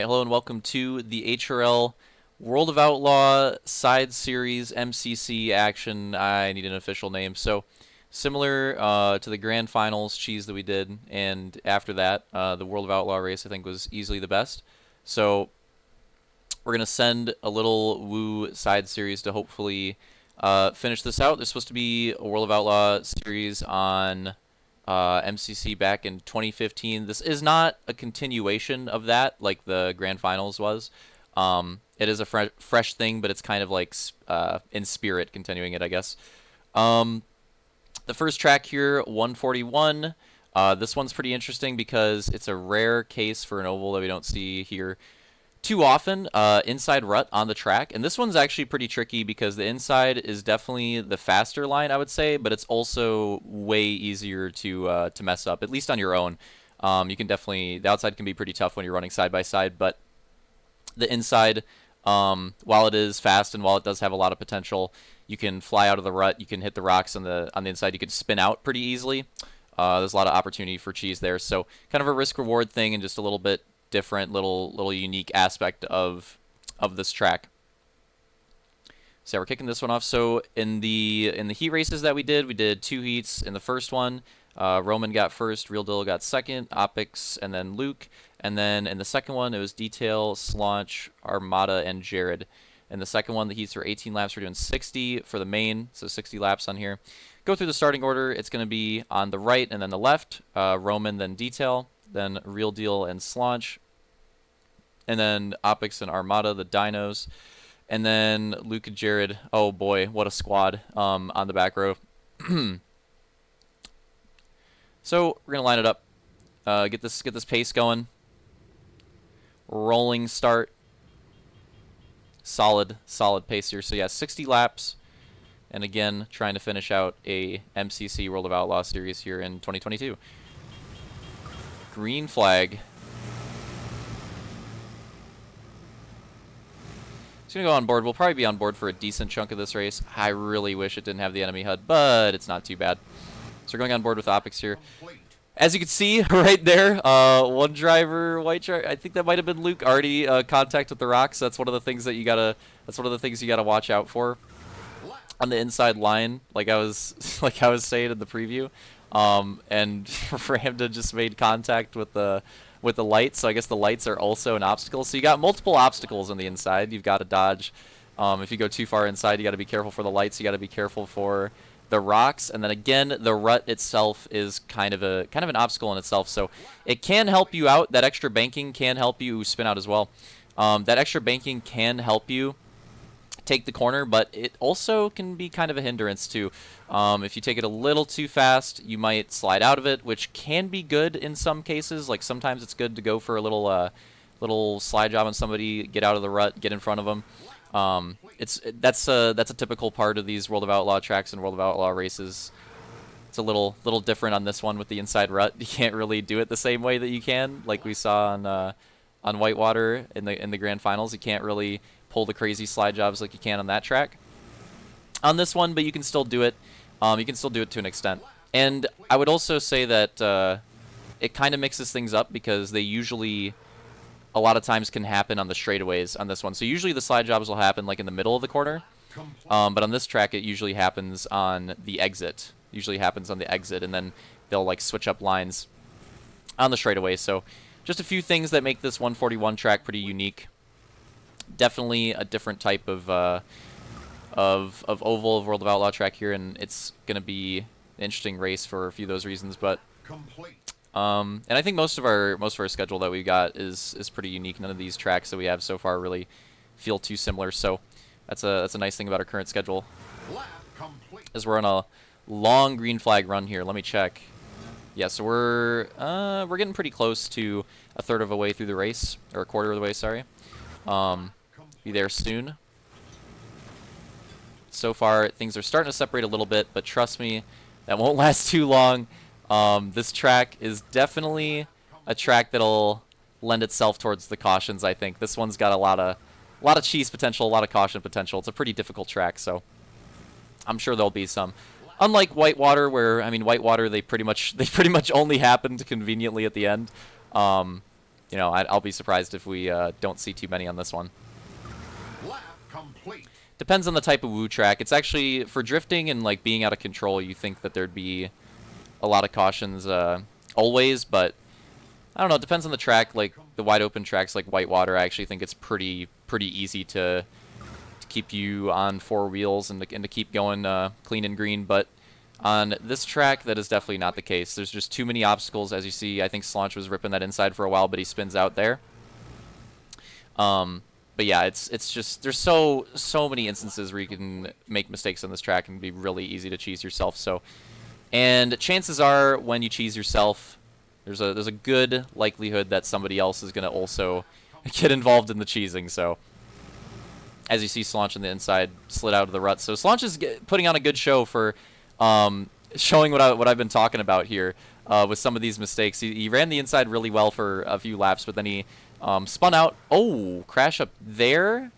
Hello and welcome to the HRL World of Outlaw Side Series MCC action. I need an official name. So similar to the Grand Finals cheese that we did, and after that, the World of Outlaw race I think was easily the best. So we're gonna send a little Woo Side Series to hopefully finish this out. There's supposed to be a World of Outlaw series on MCC back in 2015. This is not a continuation of that, like the Grand Finals was. It is a fresh thing, but it's kind of like in spirit continuing it, I guess. The first track here, 141. This one's pretty interesting because it's a rare case for an oval that we don't see here too often. Inside rut on the track, and this one's actually pretty tricky because the inside is definitely the faster line, I would say, but it's also way easier to mess up, at least on your own. You can definitely, the outside can be pretty tough when you're running side by side, but the inside, while it is fast and while it does have a lot of potential, you can fly out of the rut, you can hit the rocks on the inside, you can spin out pretty easily. There's a lot of opportunity for cheese there, so kind of a risk reward thing and just a little bit different, little unique aspect of this track. So yeah, we're kicking this one off. So in the heat races that we did 2 heats. In the first one, Roman got first, Real Deal got second, Opix, and then Luke. And then in the second one, it was Detail, Slaunch, Armada, and Jared. In the second one, the heats were 18 laps. We're doing 60 for the main, so 60 laps on here. Go through the starting order. It's going to be on the right and then the left. Roman, then Detail, then Real Deal and Slaunch, and then Opix and Armada, the Dinos, and then Luke and Jared. Oh boy, what a squad on the back row. So we're gonna line it up, get this pace going. Rolling start. Solid pace here. So yeah, 60 laps, and again trying to finish out a MCC World of Outlaw series here in 2022. Green flag. It's going to go on board. We'll probably be on board for a decent chunk of this race. I really wish it didn't have the enemy HUD, but it's not too bad. So we're going on board with Opix here. As you can see right there, one driver, white driver, I think that might have been Luke, already contact with the rocks. That's one of the things that you gotta. That's one of the things you gotta watch out for on the inside line, like I was saying in the preview. And for him to just made contact with the lights, so I guess the lights are also an obstacle. So you got multiple obstacles on the inside. You've got to dodge. If you go too far inside, you got to be careful for the lights. You got to be careful for the rocks, and then again, the rut itself is kind of an obstacle in itself. So it can help you out. That extra banking can help you spin out as well. That extra banking can help you take the corner, but it also can be kind of a hindrance too. If you take it a little too fast, you might slide out of it, which can be good in some cases. Like sometimes it's good to go for a little slide job on somebody, get out of the rut, get in front of them. That's a typical part of these World of Outlaw tracks and World of Outlaw races. It's a little different on this one with the inside rut. You can't really do it the same way that you can, like we saw on Whitewater in the Grand Finals. You can't really pull the crazy slide jobs like you can on that track on this one, but you can still do it. You can still do it to an extent. And I would also say that it kind of mixes things up because they usually a lot of times can happen on the straightaways on this one. So usually the slide jobs will happen like in the middle of the corner, but on this track it usually happens on the exit. And then they'll like switch up lines on the straightaway. So just a few things that make this 141 track pretty unique. Definitely a different type of oval of World of Outlaw track here, and it's gonna be an interesting race for a few of those reasons. But and I think most of our schedule that we got is pretty unique. None of these tracks that we have so far really feel too similar. So that's a nice thing about our current schedule. As we're on a long green flag run here. Let me check. Yeah, so we're getting pretty close to a third of a way through the race, or a quarter of the way. Sorry. Be there soon. So far, things are starting to separate a little bit, but trust me, that won't last too long. This track is definitely a track that'll lend itself towards the cautions. I think this one's got a lot of cheese potential, a lot of caution potential. It's a pretty difficult track, so I'm sure there'll be some. Unlike Whitewater, where I mean Whitewater, they pretty much only happened conveniently at the end. you know, I'll be surprised if we don't see too many on this one. Lap complete. Depends on the type of woo track. It's actually, for drifting and like being out of control, you think that there'd be a lot of cautions always, but I don't know. It depends on the track. Like the wide open tracks like Whitewater, I actually think it's pretty easy to keep you on 4 wheels and to keep going clean and green. But on this track, that is definitely not the case. There's just too many obstacles. As you see, I think Slaunch was ripping that inside for a while, but he spins out there. But yeah, it's just, there's so many instances where you can make mistakes on this track and be really easy to cheese yourself. So, and chances are when you cheese yourself, there's a good likelihood that somebody else is going to also get involved in the cheesing. So, as you see, Slaunch on the inside slid out of the rut. So Slaunch is putting on a good show for showing what I've been talking about here with some of these mistakes. He ran the inside really well for a few laps, but then he spun out. Oh, crash up there.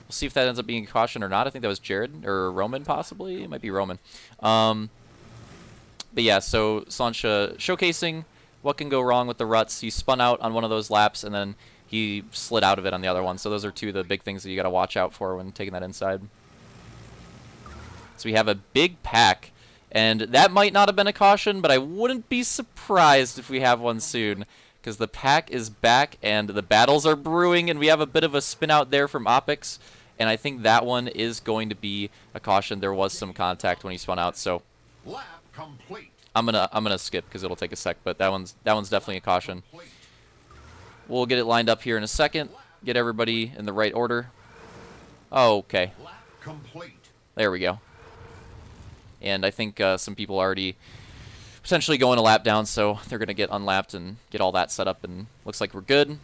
We'll see if that ends up being a caution or not. I think that was Jared or Roman, possibly. It might be Roman. But yeah, so Slaunch showcasing what can go wrong with the ruts. He spun out on one of those laps, and then he slid out of it on the other one. So those are two of the big things that you got to watch out for when taking that inside. So we have a big pack, and that might not have been a caution, but I wouldn't be surprised if we have one soon, because the pack is back and the battles are brewing, and we have a bit of a spin out there from Opix, and I think that one is going to be a caution. There was some contact when he spun out, so Lap complete. I'm gonna skip because it'll take a sec, but that one's definitely a caution. We'll get it lined up here in a second. Get everybody in the right order. Okay. Lap complete. There we go. And I think some people already potentially going a lap down, so they're gonna get unlapped and get all that set up, and looks like we're good.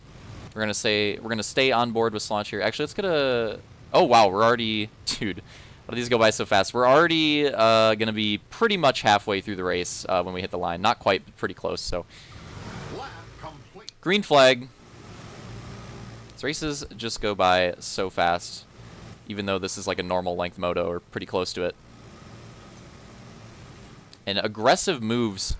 We're gonna stay on board with Slaunch here. Actually, let's get a. Oh wow, we're already, dude. How do these go by so fast? We're already gonna be pretty much halfway through the race when we hit the line. Not quite, but pretty close. So Lap complete. green flag. These races just go by so fast, even though this is like a normal length moto or pretty close to it. And aggressive moves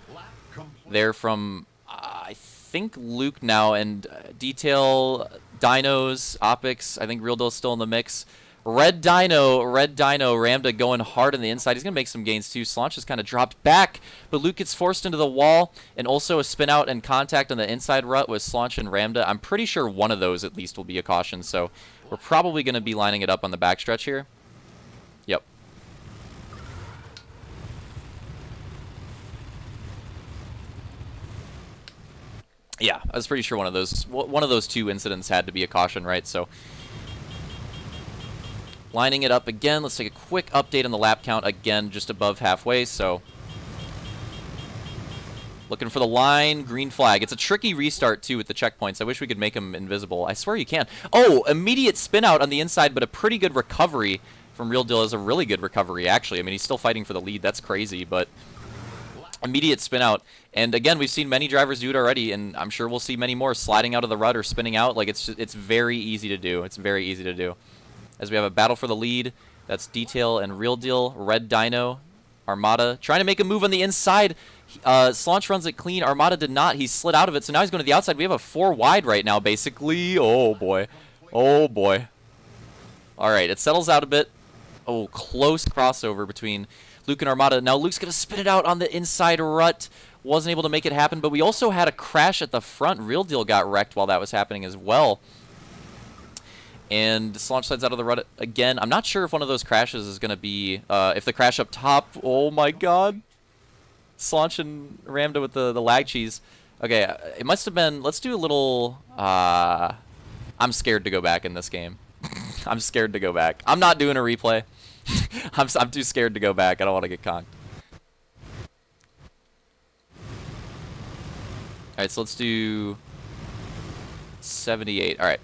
there from, I think, Luke now, and Detail, Dinos, Opix, I think Real Deal's still in the mix. Red Dino, Ramda going hard on the inside. He's going to make some gains too. Slaunch has kind of dropped back, but Luke gets forced into the wall, and also a spin out and contact on the inside rut with Slaunch and Ramda. I'm pretty sure one of those at least will be a caution, so we're probably going to be lining it up on the backstretch here. Yep. Yeah, I was pretty sure one of those two incidents had to be a caution, right? So lining it up again. Let's take a quick update on the lap count again, just above halfway. So looking for the line, green flag. It's a tricky restart too with the checkpoints. I wish we could make them invisible. I swear you can. Oh, immediate spin out on the inside, but a pretty good recovery from Real Deal. Is a really good recovery actually. I mean, he's still fighting for the lead. That's crazy, but immediate spin out. And again, we've seen many drivers do it already, and I'm sure we'll see many more sliding out of the rut or spinning out. Like it's very easy to do. It's very easy to do. As we have a battle for the lead, that's Detail and Real Deal. Red Dino, Armada trying to make a move on the inside. Slaunch runs it clean. Armada did not. He slid out of it, so now he's going to the outside. We have a 4 wide right now, basically. Oh boy, oh boy. All right, it settles out a bit. Oh, close crossover between Luke and Armada. Now Luke's going to spin it out on the inside rut. Wasn't able to make it happen, but we also had a crash at the front. Real Deal got wrecked while that was happening as well. And Slaunch slides out of the rut again. I'm not sure if one of those crashes is going to be, if the crash up top, oh my god. Slaunch and Ramda with the lag cheese. Okay, it must have been, let's do a little, I'm scared to go back in this game. I'm scared to go back. I'm not doing a replay. I'm too scared to go back. I don't want to get conked. Alright, so let's do 78. Alright.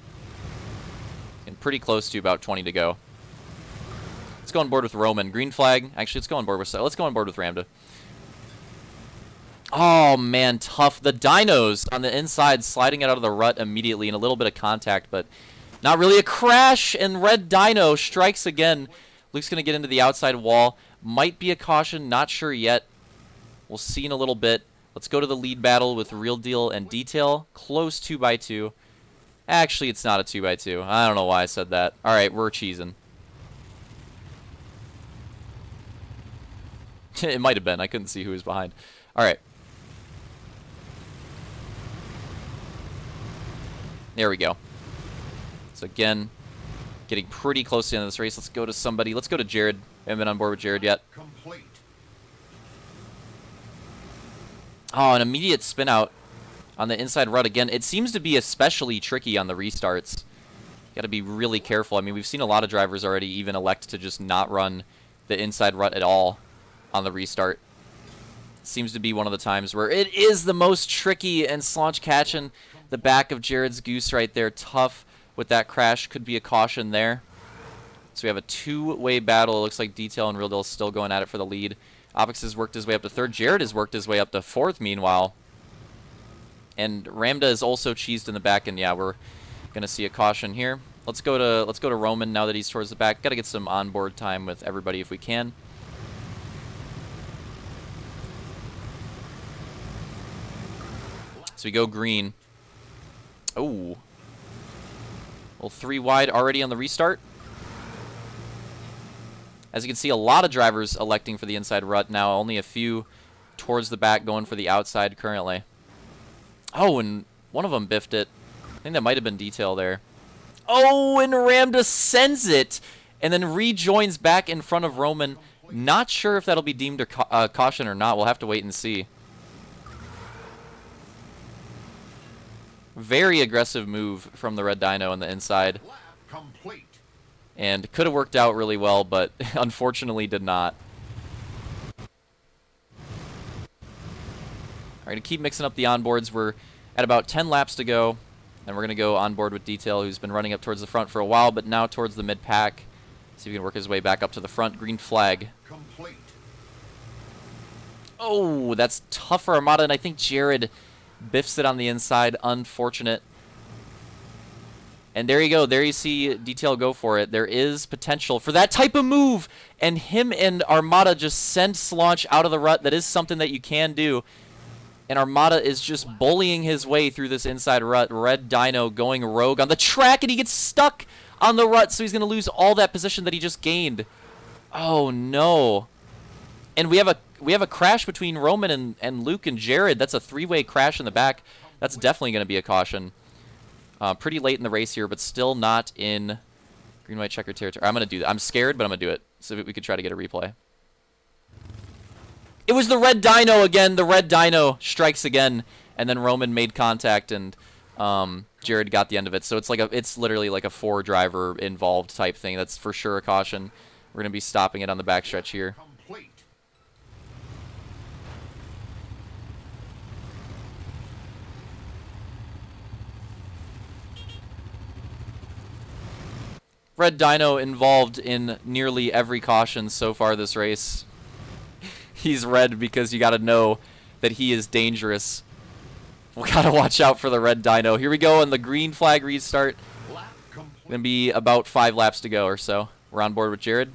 And pretty close to about 20 to go. Let's go on board with Roman. Green flag. Actually, let's go on board with Ramda. Oh, man, tough. The Dinos on the inside sliding it out of the rut immediately and a little bit of contact, but not really a crash, and Red Dino strikes again. Luke's going to get into the outside wall. Might be a caution, not sure yet. We'll see in a little bit. Let's go to the lead battle with Real Deal and Detail. Close 2x2. Actually, it's not a 2x2. I don't know why I said that. All right, we're cheesing. It might have been. I couldn't see who was behind. All right. There we go. So again, getting pretty close to the end of this race. Let's go to somebody. Let's go to Jared. I haven't been on board with Jared yet. Complete. Oh, an immediate spin out on the inside rut again. It seems to be especially tricky on the restarts. Got to be really careful. I mean, we've seen a lot of drivers already even elect to just not run the inside rut at all on the restart. Seems to be one of the times where it is the most tricky, and Slaunch catching the back of Jared's goose right there. Tough with that crash. Could be a caution there. So we have a two-way battle. It looks like Detail and Real Deal still going at it for the lead. Opix has worked his way up to third. Jared has worked his way up to fourth, meanwhile. And Ramda is also cheesed in the back, and yeah, we're gonna see a caution here. Let's go to Roman now that he's towards the back. Gotta get some onboard time with everybody if we can. So we go green. Oh. Well, 3 wide already on the restart. As you can see, a lot of drivers electing for the inside rut now. Only a few towards the back going for the outside currently. Oh, and one of them biffed it. I think that might have been Detail there. Oh, and Ramda sends it and then rejoins back in front of Roman. Not sure if that'll be deemed a caution or not. We'll have to wait and see. Very aggressive move from the Red Dino on the inside. Lap complete. And could have worked out really well, but unfortunately did not. All right, to keep mixing up the onboards, we're at about 10 laps to go, and we're going to go onboard with Detail, who's been running up towards the front for a while, but now towards the mid-pack. See if he can work his way back up to the front. Green flag. Complete. Oh, that's tough for Armada, and I think Jared biffs it on the inside. Unfortunate. And there you go. There you see Detail go for it. There is potential for that type of move. And him and Armada just send Slaunch out of the rut. That is something that you can do. And Armada is just bullying his way through this inside rut. Red Dino going rogue on the track, and he gets stuck on the rut, so he's going to lose all that position that he just gained. Oh, no. And we have a crash between Roman and Luke and Jared. That's a 3-way crash in the back. That's definitely going to be a caution. Pretty late in the race here, but still not in green, white, checker territory. I'm going to do that. I'm scared, but I'm going to do it. So we could try to get a replay. It was the Red Dino again. The Red Dino strikes again, and then Roman made contact, and Jared got the end of it. So it's literally like a 4-driver involved type thing. That's for sure a caution. We're going to be stopping it on the backstretch here. Complete. Red Dino involved in nearly every caution so far this race. He's red because you got to know that he is dangerous. We got to watch out for the Red Dino. Here we go on the green flag restart. Lap complete. Going to be about 5 laps to go or so. We're on board with Jared.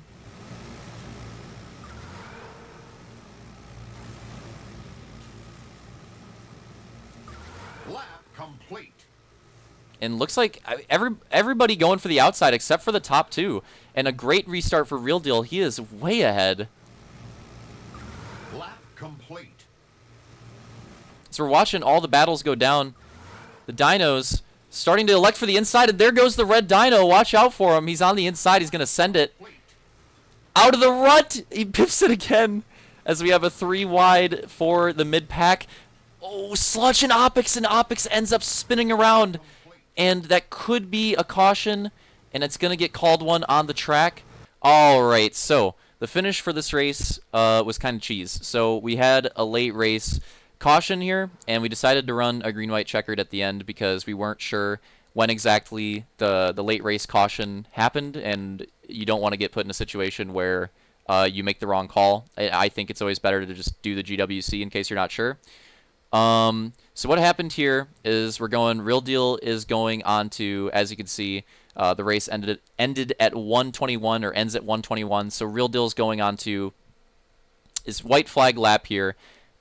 Lap complete. And looks like everybody going for the outside except for the top 2. And a great restart for Real Deal. He is way ahead. Lap complete. So we're watching all the battles go down. The Dinos starting to elect for the inside, and there goes the Red Dino. Watch out for him. He's on the inside. He's going to send it out of the rut. He pips it again as we have a 3 wide for the mid-pack. Oh, Sludge and Opix ends up spinning around. And that could be a caution, and it's going to get called one on the track. All right, so the finish for this race was kind of cheese. So we had a late race caution here, and we decided to run a green-white checkered at the end because we weren't sure when exactly the late race caution happened, and you don't want to get put in a situation where you make the wrong call. I think it's always better to just do the GWC in case you're not sure. So what happened here is we're going, Real Deal is going on to, as you can see, the race ended at 121 or ends at 121. So Real Deal's going on to his white flag lap here,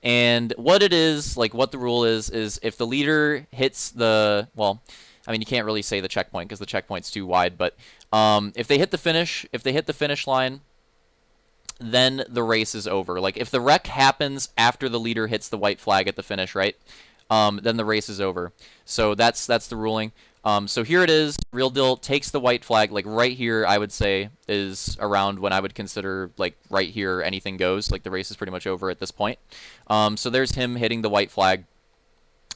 And what it is, like what the rule is if the leader hits the, well, I mean, you can't really say the checkpoint because the checkpoint's too wide, but if they hit the finish line, then the race is over. Like if the wreck happens after the leader hits the white flag at the finish, right? Then the race is over. So that's the ruling. So here it is. Real Deal takes the white flag. Like right here, I would say is around when I would consider like right here anything goes. Like the race is pretty much over at this point. So there's him hitting the white flag,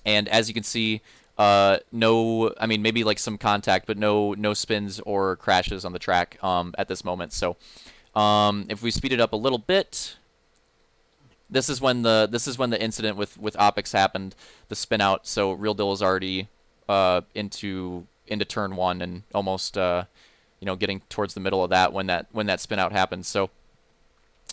and as you can see, no, I mean maybe like some contact, but no spins or crashes on the track at this moment. So if we speed it up a little bit, this is when the incident with Opix happened, the spin out. So Real Deal is already into turn one and almost getting towards the middle of that when that spin out happened. So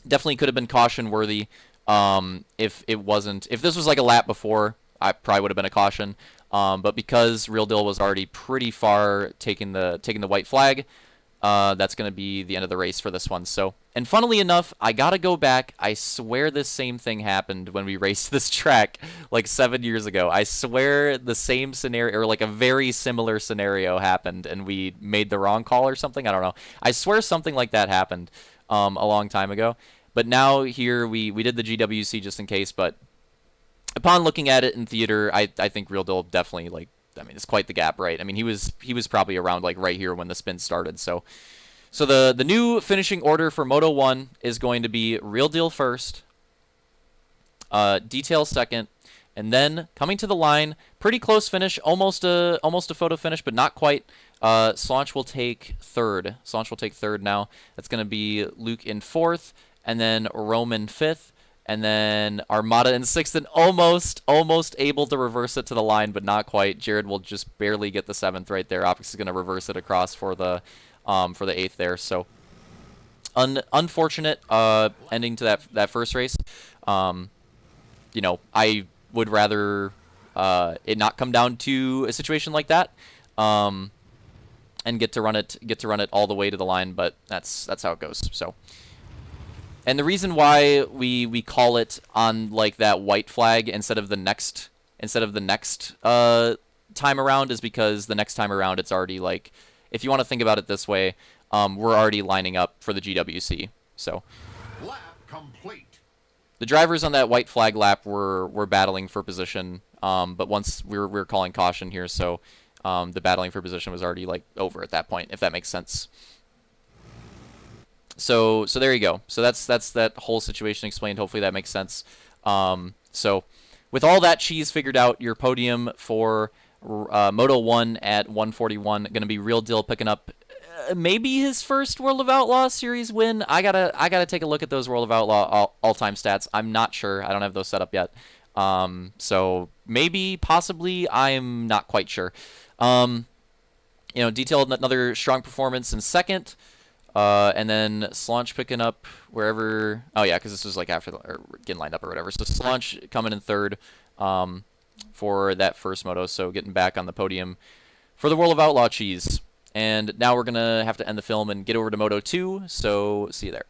definitely could have been caution worthy. If this was like a lap before, I probably would have been a caution. But because Real Deal was already pretty far taking the white flag, that's going to be the end of the race for this one. So, and funnily enough, I got to go back. I swear this same thing happened when we raced this track like 7 years ago. I swear the same scenario, or like a very similar scenario happened, and we made the wrong call or something. I don't know. I swear something like that happened a long time ago. But now here we did the GWC just in case, but upon looking at it in theater, I think Real Deal definitely, like, I mean, it's quite the gap, right? I mean, he was probably around like right here when the spin started. So the new finishing order for Moto 1 is going to be Real Deal first, Detail second, and then coming to the line, pretty close finish, almost a photo finish, but not quite. Slaunch will take third. Slaunch will take third now. That's going to be Luke in fourth, and then Roman fifth. And then Armada in sixth, and almost able to reverse it to the line, but not quite. Jared will just barely get the seventh right there. Opix is going to reverse it across for the eighth there. So unfortunate ending to that first race. I would rather it not come down to a situation like that, and get to run it all the way to the line. But that's how it goes. So. And the reason why we call it on like that white flag instead of the next time around is because the next time around it's already, like, if you want to think about it this way, we're already lining up for the GWC. So Lap complete. the drivers on that white flag lap were battling for position, but once we were calling caution here, so the battling for position was already like over at that point, if that makes sense. So there you go. So that's that whole situation explained. Hopefully that makes sense. So with all that cheese figured out, your podium for Moto 1 at 141 going to be Real Deal picking up maybe his first World of Outlaw series win. I gotta take a look at those World of Outlaw all-time stats. I'm not sure. I don't have those set up yet. So maybe, possibly, I'm not quite sure. Detailed another strong performance in second. And then Slaunch picking up wherever. Oh yeah, because this was like after or getting lined up or whatever. So Slaunch coming in third for that first moto. So getting back on the podium for the World of Outlaw cheese. And now we're gonna have to end the film and get over to Moto 2. So see you there.